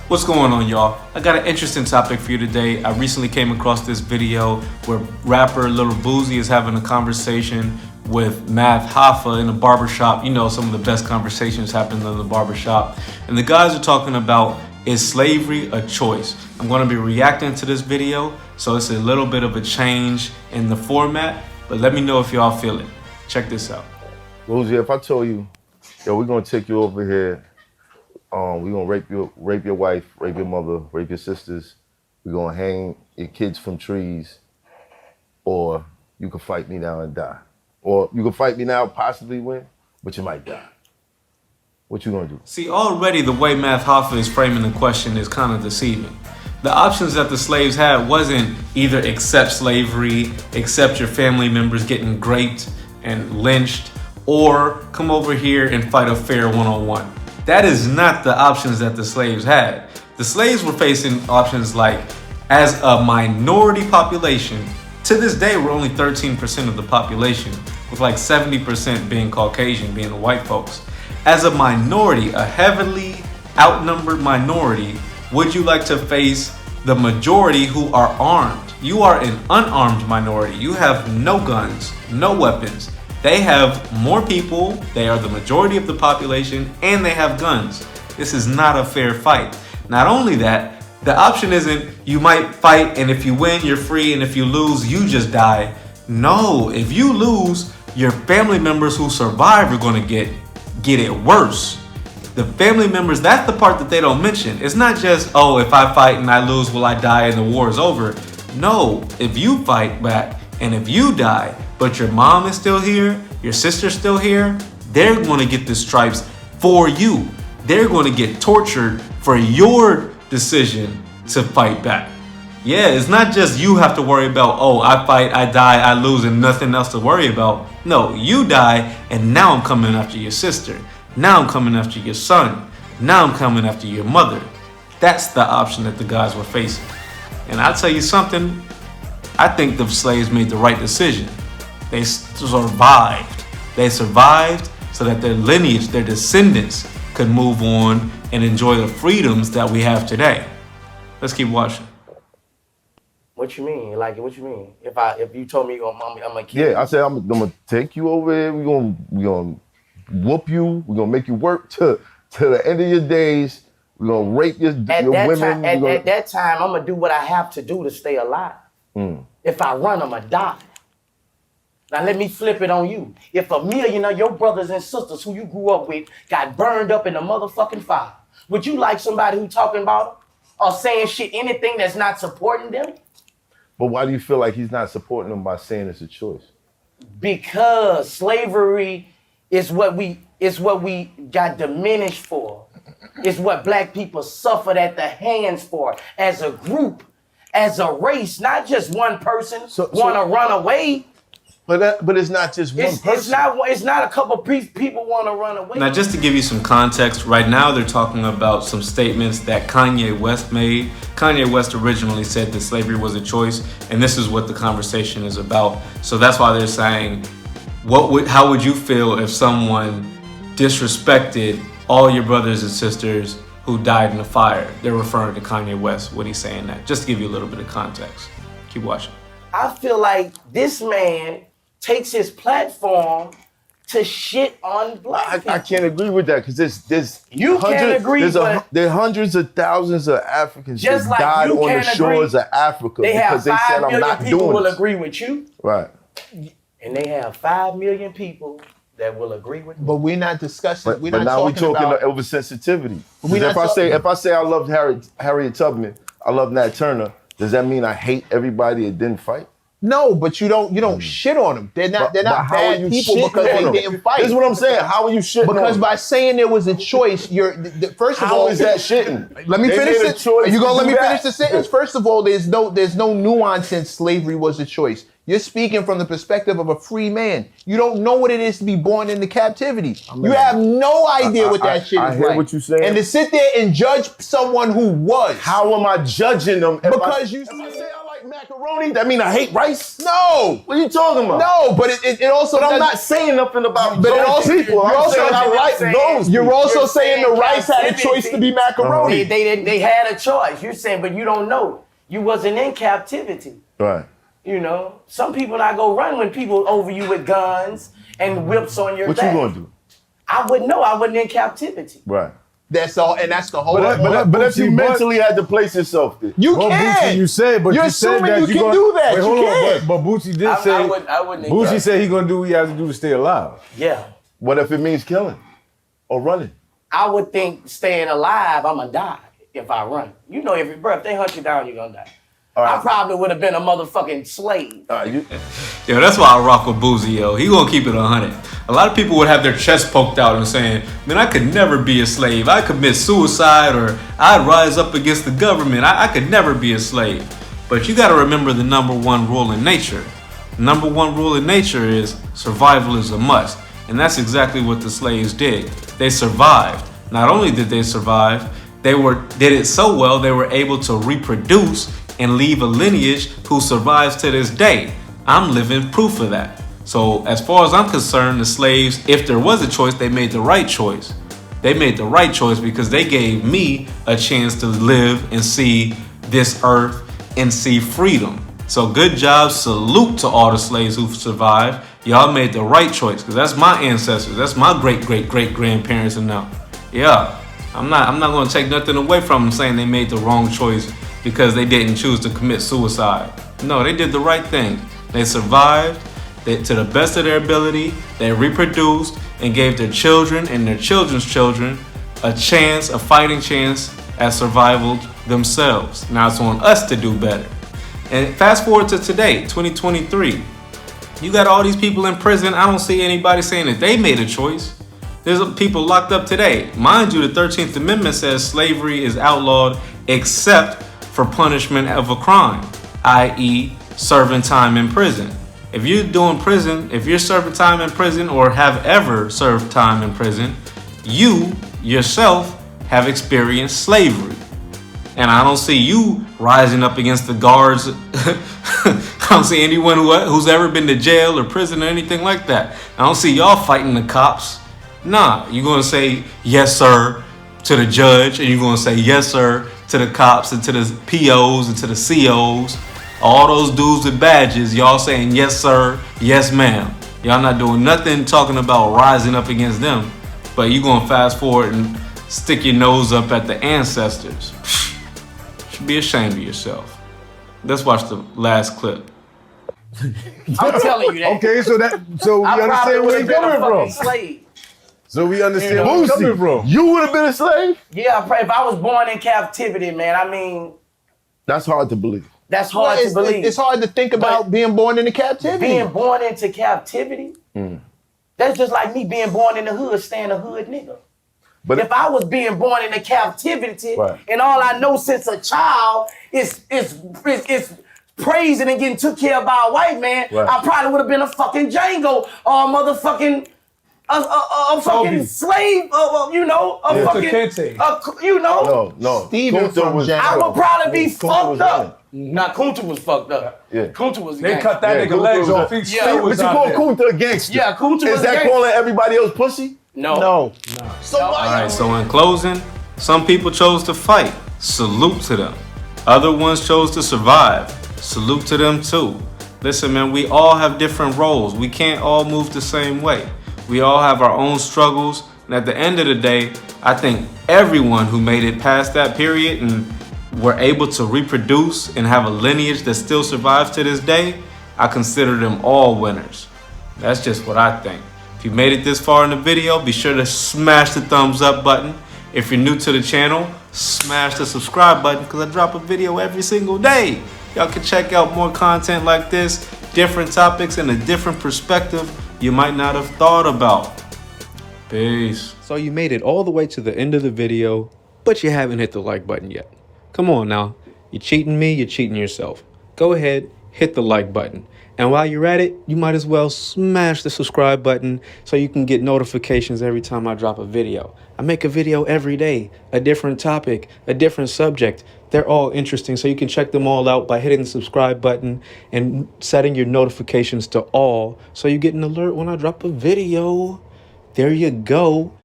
What's going on, y'all? I got an interesting topic for you today. I recently came across this video where rapper Lil BOOSIE is having a conversation with Math HOFFA in a barbershop. You know, some of the best conversations happen in the barbershop. And the guys are talking about, is slavery a choice? I'm going to be reacting to this video, so it's a little bit of a change in the format, but let me know if y'all feel it. Check this out. BOOSIE, if I told you, yo, we're going to take you over here, we're gonna rape your wife, rape your mother, rape your sisters. We're gonna hang your kids from trees, or you can fight me now and die. Or you can fight me now, possibly win, but you might die. What you gonna do? See, already the way Math HOFFA is framing the question is kind of deceiving. The options that the slaves had wasn't either accept slavery, accept your family members getting raped and lynched, or come over here and fight a fair one-on-one. That is not the options that the slaves had. The slaves were facing options like, as a minority population, to this day we're only 13% of the population, with like 70% being Caucasian, being the white folks. As a minority, a heavily outnumbered minority, would you like to face the majority who are armed? You are an unarmed minority. You have no guns, no weapons. They have more people, they are the majority of the population, and they have guns. This is not a fair fight. Not only that, the option isn't you might fight and if you win, you're free, and if you lose, you just die. No, if you lose, your family members who survive are gonna get it worse. The family members, that's the part that they don't mention. It's not just, oh, if I fight and I lose, will I die and the war is over? No, if you fight back and if you die, but your mom is still here, your sister's still here, they're going to get the stripes for you. They're going to get tortured for your decision to fight back. Yeah, it's not just you have to worry about, oh, I fight, I die, I lose, and nothing else to worry about. No, you die, and now I'm coming after your sister. Now I'm coming after your son. Now I'm coming after your mother. That's the option that the guys were facing. And I'll tell you something, I think the slaves made the right decision. They survived. They survived so that their lineage, their descendants, could move on and enjoy the freedoms that we have today. Let's keep watching. What you mean? Like, what you mean? If you told me I'm gonna kill you? Yeah, I said I'm gonna take you over here. We're gonna whoop you. We're gonna make you work to the end of your days. We're gonna rape your women. At that time, I'm gonna do what I have to do to stay alive. If I run, I'm gonna die. Now let me flip it on you. If 1 million of your brothers and sisters who you grew up with got burned up in the motherfucking fire, would you like somebody who talking about or saying shit, anything that's not supporting them? But why do you feel like he's not supporting them by saying it's a choice? Because slavery is what we got diminished for. It's what black people suffered at the hands for as a group, as a race, not just one person want to run away. But it's not just one person. It's not a couple people want to run away. Now, just to give you some context, right now they're talking about some statements that Kanye West made. Kanye West originally said that slavery was a choice, and this is what the conversation is about. So that's why they're saying, how would you feel if someone disrespected all your brothers and sisters who died in a fire? They're referring to Kanye West when he's saying that. Just to give you a little bit of context. Keep watching. I feel like this man takes his platform to shit on black people. I can't agree with that because there's hundreds of thousands of Africans just that like died on the shores of Africa because they said I'm not doing this. People will agree with you. Right. And they have 5 million people that will agree with me. But we're not discussing. But now we're talking about oversensitivity. If I say I loved Harriet Tubman, I love Nat Turner, does that mean I hate everybody that didn't fight? No, but you don't shit on them. They're not bad people because they didn't fight. This is what I'm saying. How are you shitting on them? Because by saying there was a choice, first of all, how is that shitting? Let me finish it. Are you gonna let me finish the sentence? First of all, there's no nuance in slavery was a choice. You're speaking from the perspective of a free man. You don't know what it is to be born into captivity. You have no idea what that shit is like. I hear what you're saying. And to sit there and judge someone who was. How am I judging them? Because you. If I say I like macaroni? That mean I hate rice? No. What are you talking about? No, but it also. But I'm not saying nothing about But it those also- people. you're I'm also- saying I like those. You're people. also saying the rice had a captivity. choice to be macaroni. They had a choice. You're saying, but you don't know. You wasn't in captivity. Right. You know, some people not go run when people over you with guns and whips on your What back. you gonna do? I wouldn't know. I wasn't in captivity. Right. That's all, and that's the whole. But if you mentally had to place yourself there. you Well, can. Boosie, you said, but You're you said assuming that you you can gonna, do that. Wait, You hold can. on, but Boosie did I say. wouldn't. Boosie said he gonna do what he has to do to stay alive. Yeah. What if it means killing or running? I would think staying alive, I'm gonna die if I run. You know, if they hunt you down, you're gonna die. right. I probably would have been a motherfucking slave. Yo, that's why I rock with Boosie, yo. He gonna keep it 100. A lot of people would have their chest poked out and saying, man, I could never be a slave. I commit suicide or I'd rise up against the government. I could never be a slave. But you gotta remember the number one rule in nature. The number one rule in nature is survival is a must. And that's exactly what the slaves did. They survived. Not only did they survive, they did it so well they were able to reproduce and leave a lineage who survives to this day. I'm living proof of that. So as far as I'm concerned, the slaves, if there was a choice, they made the right choice. They made the right choice because they gave me a chance to live and see this earth and see freedom. So good job, salute to all the slaves who survived. Y'all made the right choice because that's my ancestors. That's my great-great-great-grandparents and now. Yeah, I'm not gonna take nothing away from them saying they made the wrong choice because they didn't choose to commit suicide. No, they did the right thing. They survived to the best of their ability. They reproduced and gave their children and their children's children a chance, a fighting chance at survival themselves. Now it's on us to do better. And fast forward to today, 2023. You got all these people in prison. I don't see anybody saying that they made a choice. There's people locked up today. Mind you, the 13th Amendment says slavery is outlawed except for punishment of a crime, i.e. serving time in prison. If you're doing prison, if you're serving time in prison or have ever served time in prison, you yourself have experienced slavery. And I don't see you rising up against the guards. I don't see anyone who's ever been to jail or prison or anything like that. I don't see y'all fighting the cops. Nah, you're gonna say yes sir to the judge, and you're gonna say yes sir to the cops and to the POs and to the COs. All those dudes with badges, y'all saying yes sir, yes ma'am. Y'all not doing nothing talking about rising up against them. But you gonna fast forward and stick your nose up at the ancestors. Should be ashamed of yourself. Let's watch the last clip. I'm telling you that. Okay, so we I probably understand where would he's have been a coming fucking from. slave. So we understand You know, where he's coming from. You would have been a slave? Yeah, if I was born in captivity, man, I mean, That's hard to believe. that's hard to believe. It's hard to think about being born into captivity. Being born into captivity, that's just like me being born in the hood, staying a hood nigga. But If I was being born into captivity, Right. and all I know since a child is praising and getting took care of by a white man, Right. I probably would have been a fucking Django or a motherfucking a fucking Toby. slave, you know, a fucking, Kente. you know. no. Steven Kunta from was- Django. I would probably be Kunta fucked was up. Nah, Kunta was fucked up. Yeah. Kunta was They gangster. cut that Yeah, nigga Kunta legs was off. a- He Yeah, still But was you out call there. Kunta a gangster. Yeah, Kunta Is was that gangster. calling everybody else pussy? No. No. All right, so in closing, some people chose to fight. Salute to them. Other ones chose to survive. Salute to them too. Listen, man, we all have different roles. We can't all move the same way. We all have our own struggles. And at the end of the day, I think everyone who made it past that period and were able to reproduce and have a lineage that still survives to this day, I consider them all winners. That's just what I think. If you made it this far in the video, be sure to smash the thumbs up button. If you're new to the channel, smash the subscribe button because I drop a video every single day. Y'all can check out more content like this, different topics and a different perspective you might not have thought about. Peace. So you made it all the way to the end of the video, but you haven't hit the like button yet. Come on now. You're cheating me, you're cheating yourself. Go ahead, hit the like button. And while you're at it, you might as well smash the subscribe button so you can get notifications every time I drop a video. I make a video every day, a different topic, a different subject. They're all interesting, so you can check them all out by hitting the subscribe button and setting your notifications to all so you get an alert when I drop a video. There you go.